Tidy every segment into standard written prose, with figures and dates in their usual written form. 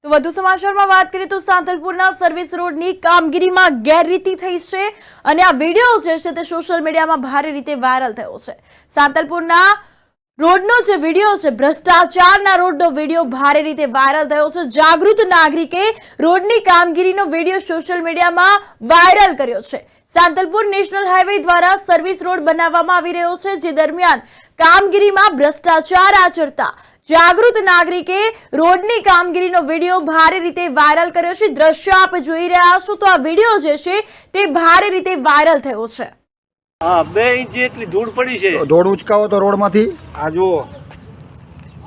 તો વધુ સમાચારમાં વાત કરીએ તો સાંતલપુરના સર્વિસ રોડની કામગીરીમાં ગેરરીતિ થઈ છે અને આ વિડીયો જે છે તે સોશિયલ મીડિયામાં ભારે રીતે વાયરલ થયો છે। સાંતલપુરના રોડનો જે વિડીયો છે, ભ્રષ્ટાચારના રોડનો વિડીયો ભારે રીતે વાયરલ થયો છે। જાગૃત નાગરિકે રોડની કામગીરીનો વિડીયો સોશિયલ મીડિયામાં વાયરલ કર્યો છે। સાંતલપુર નેશનલ હાઈવે દ્વારા સર્વિસ રોડ બનાવવામાં આવી રહ્યો છે, જે દરમિયાન કામગીરીમાં ભ્રષ્ટાચાર આચરતા જાગૃત નાગરિકે રોડની કામગીરીનો વિડીયો ભારે રીતે વાયરલ કર્યો છે। દ્રશ્ય આપ જોઈ રહ્યા છો તો આ વિડીયો જે છે તે ભારે રીતે વાયરલ થયો છે। હા, 2 ઇંચ જેટલી ધૂળ પડી છે। ધૂળ ઉચકાવો તો રોડમાંથી આ જુઓ,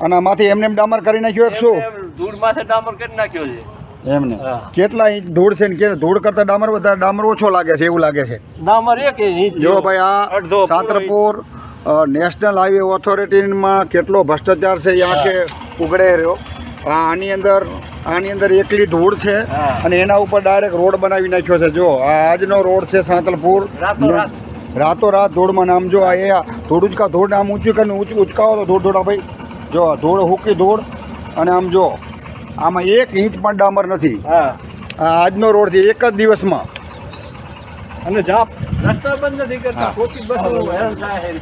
અને આમાંથી એમને ડામર કરી નાખ્યો એક શું ધૂળ માથે ડામર કરી નાખ્યો છે એમને હા। કેટલા ઇંચ ધૂળ છે ને કે ધૂળ કરતા ડામર વધારે ડામર ઓછો લાગે છે એવું લાગે છે। ડામર 1 ઇંચ જો ભાઈ આ અડધો સાંતલપુર નેશનલ હાઈવે ઓથોરિટીમાં કેટલો ભ્રષ્ટાચાર છે એ આંખે ઉઘડે રહ્યો। આની અંદર એકલી ધૂળ છે અને એના ઉપર ડાયરેક્ટ રોડ બનાવી નાખ્યો છે। જો આ આજનો રોડ છે સાંતલપુર, રાતોરાત ધૂળમાં નામ જો આ એ ધૂળ આમ ઊંચી કરીને ઉચકાવો તો ધૂળ ભાઈ જો ધૂળ હુકી ધૂળ અને આમ જો આમાં 1 ઇંચ પણ ડામર નથી। હા, આ આજનો રોડ છે એક જ દિવસમાં। અને રસ્તા બંધ નથી કરતા, ખોટી બસો હેરાન થાય છે।